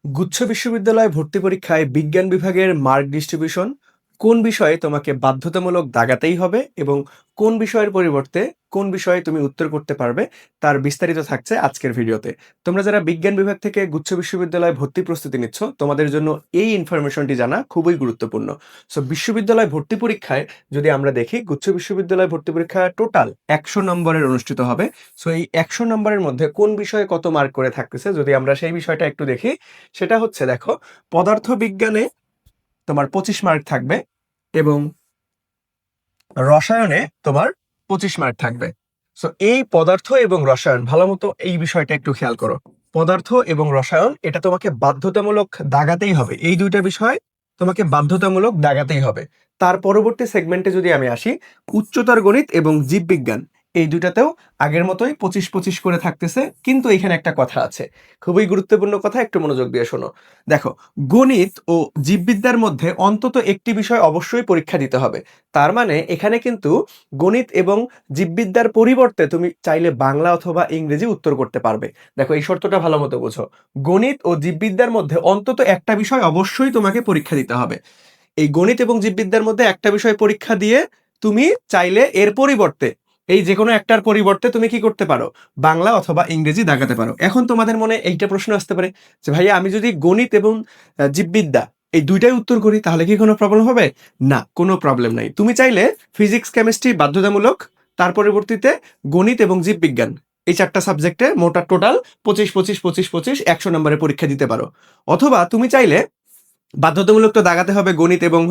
গুচ্ছ বিশ্ববিদ্যালয় ভর্তি পরীক্ষায় বিজ্ঞান বিভাগের মার্ক ডিস্ট্রিবিউশন কোন বিষয়ে তোমাকে বাধ্যতামূলক দাগাতেই হবে এবং কোন বিষয়ের পরিবর্তে কোন বিষয়ে তুমি উত্তর করতে পারবে তার বিস্তারিত থাকছে আজকের ভিডিওতে। তোমরা যারা বিজ্ঞান বিভাগ থেকে গুচ্ছ বিশ্ববিদ্যালয় ভর্তি প্রস্তুতি নিচ্ছ তোমাদের জন্য এই ইনফরমেশনটি জানা খুবই গুরুত্বপূর্ণ। সো বিশ্ববিদ্যালয় ভর্তি পরীক্ষায় যদি আমরা দেখি গুচ্ছ বিশ্ববিদ্যালয় ভর্তি পরীক্ষা টোটাল 100 নম্বরের অনুষ্ঠিত হবে। সো এই 100 নম্বরের মধ্যে কোন বিষয়ে কত মার্ক করে থাকতেছে যদি আমরা সেই বিষয়টা একটু দেখি, সেটা হচ্ছে দেখো, পদার্থ বিজ্ঞানে তোমার 25 মার্ক থাকবে এবং রসায়নে তোমার 25 মার্ক থাকবে। সো এই পদার্থ এবং রসায়ন ভালো মতো এই বিষয়টা একটু খেয়াল করো। পদার্থ এবং রসায়ন এটা তোমাকে বাধ্যতামূলক দাগাতেই হবে, এই দুইটা বিষয় তোমাকে বাধ্যতামূলক দাগাতেই হবে। তার পরবর্তী সেগমেন্টে যদি আমি আসি, উচ্চতর গণিত এবং জীববিজ্ঞান এই দুইটাতেও আগের মতোই 25-25 করে থাকতেছে, কিন্তু এখানে একটা কথা আছে, খুবই গুরুত্বপূর্ণ কথা, একটু মনোযোগ দিয়ে শোনো। দেখো, গণিত ও জীববিদ্যার মধ্যে অন্তত একটি বিষয় অবশ্যই পরীক্ষা দিতে হবে। তার মানে এখানে কিন্তু গণিত এবং জীববিদ্যার পরিবর্তে তুমি চাইলে বাংলা অথবা ইংরেজি উত্তর করতে পারবে। দেখো, এই শর্তটা ভালো মতো বোঝো। গণিত ও জীববিদ্যার মধ্যে অন্তত একটা বিষয় অবশ্যই তোমাকে পরীক্ষা দিতে হবে। এই গণিত এবং জীববিদ্যার মধ্যে একটা বিষয় পরীক্ষা দিয়ে তুমি চাইলে এর পরিবর্তে, এই যে কোনো একটার পরিবর্তে তুমি কি করতে পারো, বাংলা অথবা ইংরেজি দাগাতে পারো। এখন তোমাদের মনে এইটা প্রশ্ন আসতে পারে যে ভাইয়া, আমি যদি গণিত এবং জীববিদ্যা এই দুইটাই উত্তর করি তাহলে কি কোনো প্রবলেম হবে? না, কোনো প্রবলেম নাই। তুমি চাইলে ফিজিক্স কেমিস্ট্রি বাধ্যতামূলক, তার পরিবর্তিতে গণিত এবং জীববিজ্ঞান এই চারটা সাবজেক্টে মোটা টোটাল 25-25-25-25 100 নম্বরের পরীক্ষা দিতে পারো। অথবা তুমি চাইলে বাধ্যতামূলক তো দাগাতে হবে গণিত এবং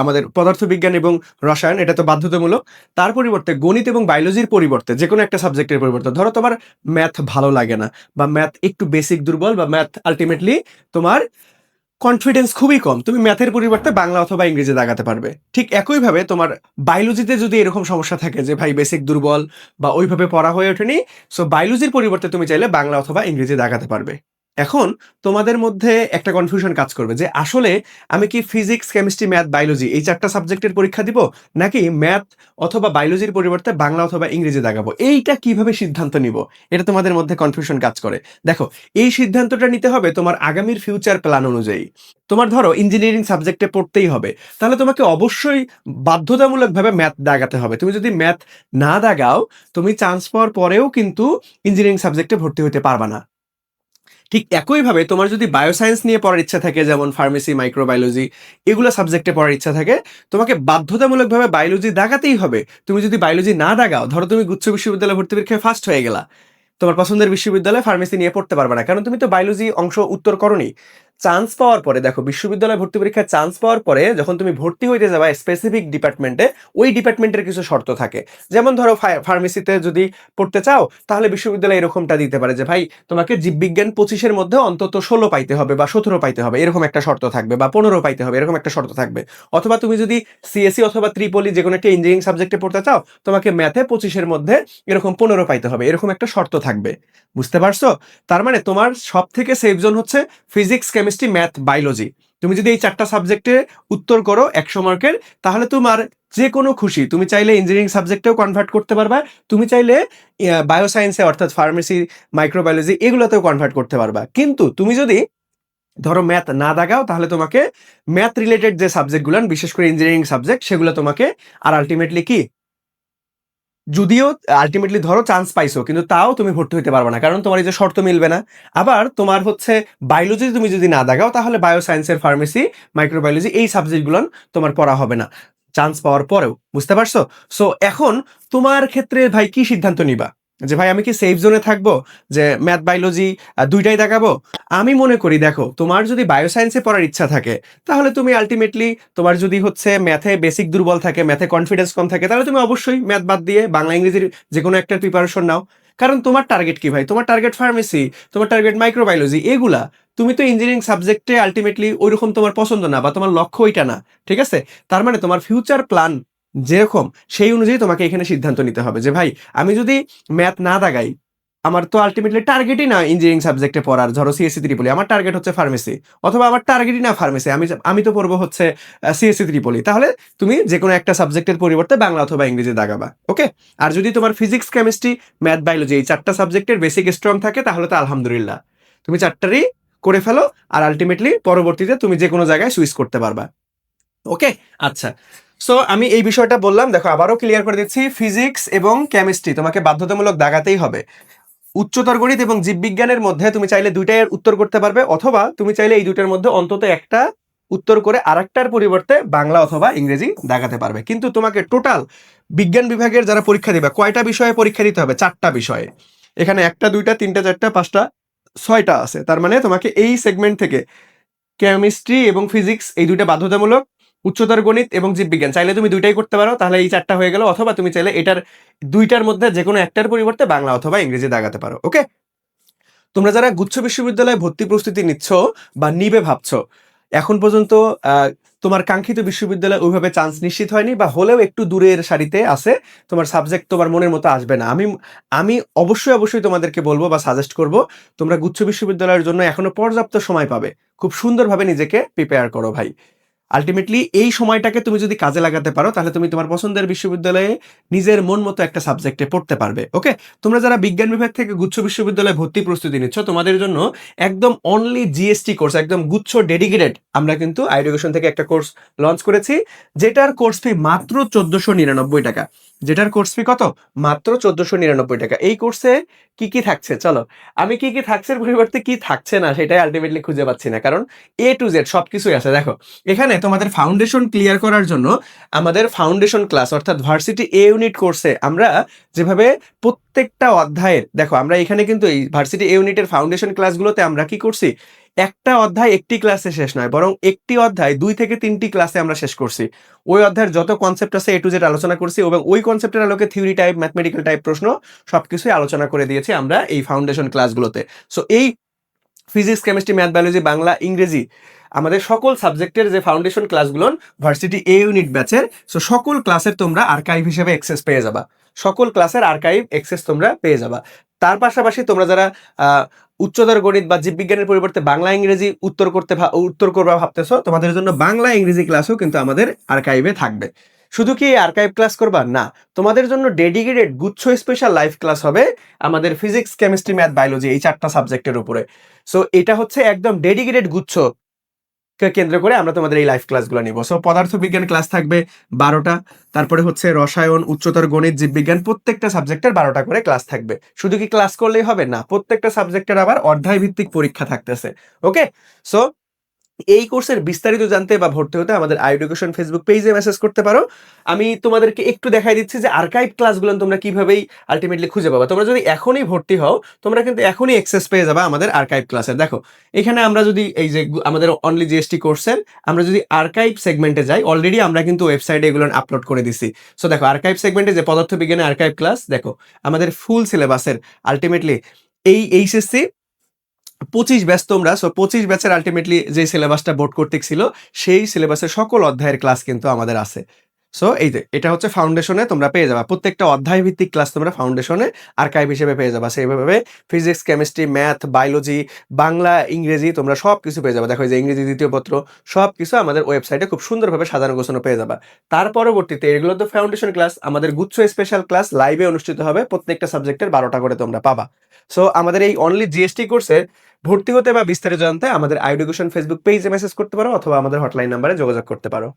আমাদের পদার্থবিজ্ঞান এবং রসায়ন, এটা তো বাধ্যতামূলক। তার পরিবর্তে গণিত এবং বায়োলজির পরিবর্তে যে কোনো একটা সাবজেক্টের পরিবর্তে, ধরো তোমার ম্যাথ ভালো লাগে না বা ম্যাথ একটু বেসিক দুর্বল বা ম্যাথ আলটিমেটলি তোমার কনফিডেন্স খুবই কম, তুমি ম্যাথের পরিবর্তে বাংলা অথবা ইংরেজি দাগাতে পারবে। ঠিক একইভাবে তোমার বায়োলজিতে যদি এরকম সমস্যা থাকে যে ভাই বেসিক দুর্বল বা ওইভাবে পড়া হয়ে ওঠেনি, সো বায়োলজির পরিবর্তে তুমি চাইলে বাংলা অথবা ইংরেজি দাগাতে পারবে। এখন তোমাদের মধ্যে একটা কনফিউশন কাজ করবে যে আসলে আমি কি ফিজিক্স কেমিস্ট্রি ম্যাথ বায়োলজি এই চারটা সাবজেক্টের পরীক্ষা দিব, নাকি ম্যাথ অথবা বায়োলজির পরিবর্তে বাংলা অথবা ইংরেজি দাগাবো, এইটা কিভাবে সিদ্ধান্ত নিব, এটা তোমাদের মধ্যে কনফিউশন কাজ করে। দেখো, এই সিদ্ধান্তটা নিতে হবে তোমার আগামীর ফিউচার প্ল্যান অনুযায়ী। তোমার ধরো ইঞ্জিনিয়ারিং সাবজেক্টে পড়তেই হবে, তাহলে তোমাকে অবশ্যই বাধ্যতামূলকভাবে ম্যাথ দাগাতে হবে। তুমি যদি ম্যাথ না দাগাও, তুমি চান্স পাওয়ার পরেও কিন্তু ইঞ্জিনিয়ারিং সাবজেক্টে ভর্তি হতে পারবা না। ঠিক একইভাবে তোমার যদি বায়োসায়েন্স নিয়ে পড়ার ইচ্ছা থাকে, যেমন ফার্মেসি, মাইক্রোবায়োলজি, এগুলো সাবজেক্টে পড়ার ইচ্ছা থাকে, তোমাকে বাধ্যতামূলকভাবে বায়োলজি দাগাতেই হবে। তুমি যদি বায়োলজি না দাগাও, ধরো তুমি গুচ্ছ বিশ্ববিদ্যালয় ভর্তি পরীক্ষায় ফার্স্ট হয়ে গেলা, তোমার পছন্দের বিশ্ববিদ্যালয়ে ফার্মেসি নিয়ে পড়তে পারবে না, কারণ তুমি তো বায়োলজি অংশ উত্তর করনি। চান্স পাওয়ার পরে, দেখো, বিশ্ববিদ্যালয় ভর্তি পরীক্ষায় চান্স পাওয়ার পরে যখন তুমি ভর্তি হইতে যাবা স্পেসিফিক ডিপার্টমেন্টে, ওই ডিপার্টমেন্টের কিছু শর্ত থাকে। যেমন ধরো ফার্মেসিতে যদি পড়তে চাও, তাহলে বিশ্ববিদ্যালয় এরকমটা দিতে পারে যে ভাই, তোমাকে জীববিজ্ঞান 25-এর মধ্যে অন্তত 16 পাইতে হবে বা 17 পাইতে হবে, এরকম একটা শর্ত থাকবে, বা 15 পাইতে হবে, এরকম একটা শর্ত থাকবে। অথবা তুমি যদি সিএসসি অথবা ত্রিপলি যে কোনো একটা ইঞ্জিনিয়ারিং সাবজেক্টে পড়তে চাও, তোমাকে ম্যাথে 25-এর মধ্যে এরকম 15 পাইতে হবে, এরকম একটা শর্ত থাকবে। বুঝতে পারছো? তার মানে তোমার সব থেকে সেফ জোন হচ্ছে ফিজিক্স কেমিস্ট্রি ম্যাথ বায়োলজি। তুমি যদি এই চারটা সাবজেক্টে উত্তর করো 100 মার্কের, তাহলে তোমার যে কোনো খুশি, তুমি চাইলে ইঞ্জিনিয়ারিং সাবজেক্টেও কনভার্ট করতে পারবা, তুমি চাইলে বায়োসায়েন্সে অর্থাৎ ফার্মেসি, মাইক্রোবায়োলজি এগুলোতেও কনভার্ট করতে পারবা। কিন্তু তুমি যদি ধরো ম্যাথ না দাগাও, তাহলে তোমাকে ম্যাথ রিলেটেড যে সাবজেক্টগুলো, বিশেষ করে ইঞ্জিনিয়ারিং সাবজেক্ট, সেগুলো তোমাকে আর আলটিমেটলি কি, যদিও আলটিমেটলি ধরো চান্স পাইছো, কিন্তু তাও তুমি ভর্তি হতে পারবে না, কারণ তোমার এই যে শর্ত মিলবে না। আবার তোমার হচ্ছে বায়োলজি তুমি যদি না দাগাও, তাহলে বায়ো সায়েন্সের ফার্মেসি, মাইক্রোবায়োলজি এই সাবজেক্টগুলো তোমার পড়া হবে না চান্স পাওয়ার পরেও। বুঝতে পারছো? সো এখন তোমার ক্ষেত্রে ভাই কি সিদ্ধান্ত নিবা, যে ভাই আমি কি সেফ জোনে থাকবো, যে ম্যাথ বায়োলজি দুইটাই দেখাবো? আমি মনে করি, দেখো, তোমার যদি বায়োসায়েন্সে পড়ার ইচ্ছা থাকে, তাহলে তুমি আলটিমেটলি, তোমার যদি হচ্ছে ম্যাথে বেসিক দুর্বল থাকে, ম্যাথে কনফিডেন্স কম থাকে, তাহলে তুমি অবশ্যই ম্যাথ বাদ দিয়ে বাংলা ইংরেজির যে কোনো একটা প্রিপারেশন নাও। কারণ তোমার টার্গেট কি ভাই? তোমার টার্গেট ফার্মেসি, তোমার টার্গেট মাইক্রোবায়োলজি, এগুলা। তুমি তো ইঞ্জিনিয়ারিং সাবজেক্টে আলটিমেটলি ওইরকম তোমার পছন্দ না বা তোমার লক্ষ্য ওইটা না। ঠিক আছে? তার মানে তোমার ফিউচার প্ল্যান যেরকম, সেই অনুযায়ী তোমাকে এখানে সিদ্ধান্ত নিতে হবে যে ভাই, আমি যদি ম্যাথ না দাগাই, আমার তো আলটিমেটলি টার্গেটই না ইঞ্জিনিয়ারিং সাবজেক্টে পড়ার, ধরো সিএসসি ত্রিপলি, আমার টার্গেট হচ্ছে ফার্মেসি, অথবা আমার টার্গেটই না ফার্মেসি, আমি তো পড়বো হচ্ছে সিএসসি ত্রিপলি, তাহলে তুমি যে কোনো একটা সাবজেক্টের পরিবর্তে বাংলা অথবা ইংরেজি দাগাবা। ওকে? আর যদি তোমার ফিজিক্স কেমিস্ট্রি ম্যাথ বায়োলজি এই চারটা সাবজেক্টের বেসিক স্ট্রং থাকে, তাহলে তো আলহামদুলিল্লাহ, তুমি চারটারই করে ফেলো, আর আলটিমেটলি পরবর্তীতে তুমি যে কোনো জায়গায় সুইচ করতে পারবা। ওকে, আচ্ছা। সো আমি এই বিষয়টা বললাম, দেখো আবারও ক্লিয়ার করে দিচ্ছি, ফিজিক্স এবং কেমিস্ট্রি তোমাকে বাধ্যতামূলক দাগাতেই হবে। উচ্চতর গণিত এবং জীববিজ্ঞানের মধ্যে তুমি চাইলে দুইটাই উত্তর করতে পারবে, অথবা তুমি চাইলে এই দুইটার মধ্যে অন্তত একটা উত্তর করে আরেকটার পরিবর্তে বাংলা অথবা ইংরেজি দাগাতে পারবে। কিন্তু তোমাকে টোটাল বিজ্ঞান বিভাগের যারা পরীক্ষা দিবে কয়টা বিষয়ে পরীক্ষা দিতে হবে? 4টা বিষয়ে। এখানে 1টা 2টা 3টা 4টা 5টা 6টা আছে। তার মানে তোমাকে এই সেগমেন্ট থেকে কেমিস্ট্রি এবং ফিজিক্স এই দুইটা বাধ্যতামূলক, উচ্চতর গণিত এবং জীববিজ্ঞান চাইলে তুমি দুইটাই করতে পারো, তাহলে এই 4টা হয়ে গেল, অথবা তুমি চাইলে এটার দুইটার মধ্যে যে কোনো একটার পরিবর্তে বাংলা অথবা ইংরেজি দাগাতে পারো। ওকে, তোমরা যারা গুচ্ছ বিশ্ববিদ্যালয়ে ভর্তি প্রস্তুতি নিচ্ছ বা নিবে ভাবছো, এখন পর্যন্ত তোমার কাঙ্ক্ষিত বিশ্ববিদ্যালয়ে ওইভাবে চান্স নিশ্চিত হয়নি, বা হলেও একটু দূরের সারিতে আছে, তোমার সাবজেক্ট তোমার মনের মতো আসবে না, আমি অবশ্যই তোমাদেরকে বলবো বা সাজেস্ট করব, তোমরা গুচ্ছ বিশ্ববিদ্যালয়ের জন্য এখনো পর্যাপ্ত সময় পাবে, খুব সুন্দরভাবে নিজেকে প্রিপেয়ার করো ভাই। আলটিমেটলি এই সময়টাকে তুমি যদি কাজে লাগাতে পারো, তাহলে তুমি তোমার পছন্দের বিশ্ববিদ্যালয়ে নিজের মন মতো একটা সাবজেক্টে পড়তে পারবে। ওকে, তোমরা যারা বিজ্ঞান বিভাগ থেকে গুচ্ছ বিশ্ববিদ্যালয়ে ভর্তি প্রস্তুতি নিচ্ছ, তোমাদের জন্য একদম অনলি জিএসটি কোর্স, একদম গুচ্ছ ডেডিকেটেড, আমরা কিন্তু আইডুকেশন থেকে একটা কোর্স লঞ্চ করেছি, যেটার কোর্স ফি মাত্র 1499 টাকা। যেটার কোর্স ফি কত? মাত্র 1499 টাকা। এই কোর্সে কি কি থাকছে, চলো আমি কি কি থাকছে পরিবর্তে কি থাকছে না সেটাই আলটিমেটলি খুঁজে পাচ্ছি না, কারণ এ টু জেড সবকিছুই আছে। দেখো এখানে তোমাদের ফাউন্ডেশন ক্লিয়ার করার জন্য আমাদের ফাউন্ডেশন ক্লাস অর্থাৎ ভার্সিটি এ ইউনিট কোর্সে আমরা যেভাবে প্রত্যেকটা অধ্যায়ের, দেখো আমরা এখানে কিন্তু এই ভার্সিটি এ ইউনিটের ফাউন্ডেশন ক্লাসগুলোতে আমরা কি করছি, একটা অধ্যায় একটি ক্লাসে শেষ নয়, বরং একটি অধ্যায় 2 থেকে 3টি ক্লাসে আমরা শেষ করছি। ওই অধ্যায়ের যত কনসেপ্ট আছে এ টু জেড আলোচনা করছি, এবং ওই কনসেপ্টের আলোকে থিওরি টাইপ, ম্যাথমেটিক্যাল টাইপ প্রশ্ন সবকিছুই আলোচনা করে দিয়েছি আমরা এই ফাউন্ডেশন ক্লাসগুলোতে। সো এই physics, chemistry, math, biology, Bangla, ইংরেজি আমাদের সকল সাবজেক্টের যে ফাউন্ডেশন ক্লাসগুলো ভার্সিটি এ ইউনিট ব্যাচের, সো সকল ক্লাসের তোমরা আর্কাইভ হিসেবে অ্যাক্সেস পেয়ে যাবা, সকল ক্লাসের আর্কাইভ অ্যাক্সেস তোমরা পেয়ে যাবা। তার পাশাপাশি তোমরা যারা উচ্চতর গণিত বা জীববিজ্ঞানের পরিবর্তে বাংলা ইংরেজি উত্তর করবা ভাবতেছো, তোমাদের জন্য বাংলা ইংরেজি ক্লাসও কিন্তু আমাদের আর্কাইভে থাকবে। শুধু কি আর্কাইভ ক্লাস করবা না, তোমাদের জন্য ডেডিকেটেড গুচ্ছ স্পেশাল লাইভ ক্লাস হবে আমাদের ফিজিক্স, কেমিস্ট্রি, ম্যাথ, বায়োলজি এই 4টা সাবজেক্টের উপরে। সো এটা হচ্ছে একদম ডেডিকেটেড গুচ্ছ কে কেন্দ্র করে আমরা তোমাদের এই লাইভ ক্লাসগুলো নিব। সো পদার্থবিজ্ঞান ক্লাস থাকবে 12টা, তারপরে হচ্ছে রসায়ন, উচ্চতর গণিত, জীববিজ্ঞান প্রত্যেকটা সাবজেক্টের 12টা করে ক্লাস থাকবে। শুধু কি ক্লাস করলেই হবে না, প্রত্যেকটা সাবজেক্টের আবার অধ্যায় ভিত্তিক পরীক্ষা থাকতেছে। ওকে, সো এই কোর্সের বিস্তারিত জানতে বা ভর্তি হতে আমাদের আইডুকেশন ফেসবুক পেজে মেসেজ করতে পারো। আমি তোমাদেরকে একটু দেখাই দিচ্ছি যে আর্কাইভ ক্লাসগুলো তোমরা কিভাবেই আলটিমেটলি খুঁজে পাবা। তোমরা যদি এখনই ভর্তি হও, তোমরা কিন্তু এখনই অ্যাক্সেস পেয়ে যাবা আমাদের আর্কাইভ ক্লাসের। দেখো এখানে আমরা যদি এই যে আমাদের অনলি জিএসটি কোর্সের আমরা যদি আর্কাইভ সেগমেন্টে যাই, অলরেডি আমরা কিন্তু ওয়েবসাইটে এগুলো আপলোড করে দিছি। সো দেখো আর্কাইভ সেগমেন্টে যে পদার্থবিজ্ঞানের আর্কাইভ ক্লাস, দেখো আমাদের ফুল সিলেবাসের আলটিমেটলি এই এইচএসসি 25 ব্যাচ তোমরা, সো 25 ব্যাচের আলটিমেটলি যে সিলেবাসটা বোর্ড কর্তৃক ছিল সেই সিলেবাসের সকল অধ্যায়ের ক্লাস কিন্তু আমাদের আছে। সো এই যে এটা হচ্ছে ফাউন্ডেশনে তোমরা পেয়ে যাবা, প্রত্যেকটা অধ্যায় ভিত্তিক ক্লাস তোমরা ফাউন্ডেশনে আর্কাইভ হিসেবে পেয়ে যাবা। সেইভাবে physics, chemistry, math, biology, Bangla, ইংরেজি তোমরা সব কিছু পেয়ে যাবা। দেখো এই যে ইংরেজি দ্বিতীয় পত্র সব কিছু আমাদের ওয়েবসাইটে খুব সুন্দরভাবে সাজানো গোছানো পেয়ে যাবা। তার পরবর্তীতে এগুলো তো ফাউন্ডেশন ক্লাস, আমাদের গুচ্ছ স্পেশাল ক্লাস লাইভে অনুষ্ঠিত হবে, প্রত্যেকটা সাবজেক্টের 12টা করে তোমরা পাবা। সো আমাদের এই অনলি জিএসটি কোর্সে ভর্তি হতে বা বিস্তারিত জানতে আমাদের আইডুকেশন ফেসবুক পেজে মেসেজ করতে পারো, অথবা আমাদের হটলাইন নাম্বারে যোগাযোগ করতে পারো।